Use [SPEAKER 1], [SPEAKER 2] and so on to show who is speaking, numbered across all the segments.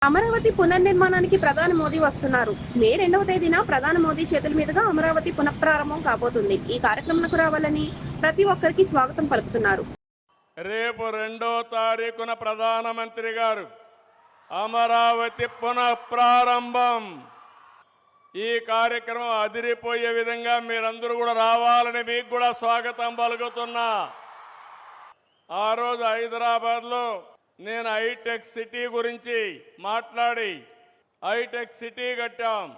[SPEAKER 1] అమరావతి పునర్నిర్మాణానికి ప్రధాని మోదీ వస్తున్నారు. మే 2వ తేదీన ప్రధాని మోదీ చేతుల మీదుగా అమరావతి పునఃప్రారంభం కాబోతుంది. ఈ కార్యక్రమంకు రావాలని ప్రతి ఒక్కరికి స్వాగతం పలుకుతున్నారు.
[SPEAKER 2] రేపు 2వ తారీఖున ప్రధానమంత్రి గారు అమరావతి పునఃప్రారంభం ఈ కార్యక్రమం అదిరిపోయే విధంగా మీరందరూ కూడా రావాలని మీకు కూడా స్వాగతం పలుకుతున్నా. ఆ రోజు హైదరాబాద్లో నేను హైటెక్ సిటీ గురించి మాట్లాడి హైటెక్ సిటీ కట్టాం.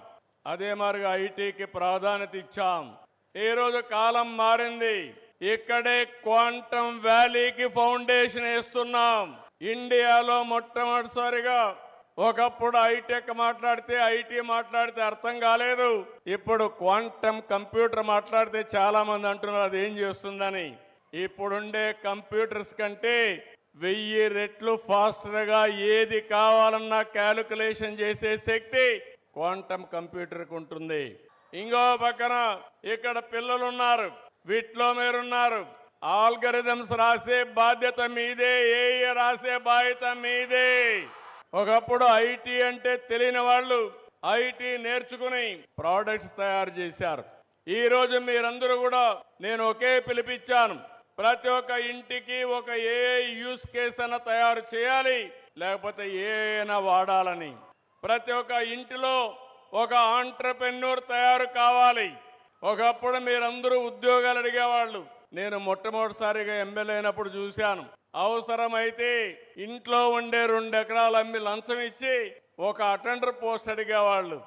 [SPEAKER 2] అదే మరిగా ఐటీకి ప్రాధాన్యత ఇచ్చాం. ఈరోజు కాలం మారింది. ఇక్కడే క్వాంటమ్ వ్యాలీకి ఫౌండేషన్ వేస్తున్నాం. ఇండియాలో మొట్టమొదటిసారిగా ఒకప్పుడు హైటెక్ మాట్లాడితే ఐటీ మాట్లాడితే అర్థం కాలేదు. ఇప్పుడు క్వాంటమ్ కంప్యూటర్ మాట్లాడితే చాలా మంది అంటున్నారు అది ఏం చేస్తుందని. ఇప్పుడుండే కంప్యూటర్స్ కంటే 1000 రెట్లు ఫాస్టర్గా ఏది కావాలన్నా క్యాలిక్యులేషన్ చేసే శక్తి క్వాంటమ్ కంప్యూటర్కి ఉంటుంది. ఇంకో పక్కన ఇక్కడ పిల్లలు ఉన్నారు, వీటిలో మీరున్నారు. ఆల్గరిథమ్స్ రాసే బాధ్యత మీదే, ఏఏ రాసే బాధ్యత మీదే. ఒకప్పుడు ఐటీ అంటే తెలియని వాళ్ళు ఐటీ నేర్చుకుని ప్రోడక్ట్స్ తయారు చేశారు. ఈరోజు మీరందరూ కూడా నేను ఒకే పిలిపించాను. ప్రతి ఒక్క ఇంటికి ఒక ఏఐ యూస్ కేస్ అన్న తయారు చేయాలి, లేకపోతే ఏఐనా వాడాలని. ప్రతి ఒక్క ఇంటిలో ఒక ఆంట్రప్రెన్యూర్ తయారు కావాలి. ఒకప్పుడు మీరందరూ ఉద్యోగాలు అడిగేవాళ్ళు. నేను మొట్టమొదటిసారిగా ఎమ్మెల్యే అయినప్పుడు చూశాను. అవసరమైతే ఇంట్లో ఉండే 2 ఎకరాలు అమ్మి లంచం ఇచ్చి ఒక అటెండర్ పోస్ట్ అడిగేవాళ్ళు.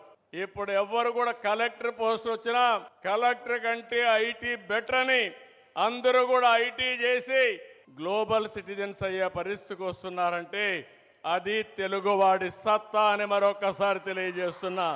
[SPEAKER 2] ఇప్పుడు ఎవ్వరు కూడా కలెక్టర్ పోస్ట్ వచ్చినా కలెక్టర్ కంటే ఐటీ బెటర్ అని అందరూ కూడా ఐటీ చేసి గ్లోబల్ సిటిజన్స్ అయ్యే పరిస్థితికి వస్తున్నారంటే అది తెలుగువాడి సత్తా అని మరొకసారి తెలియజేస్తున్నా.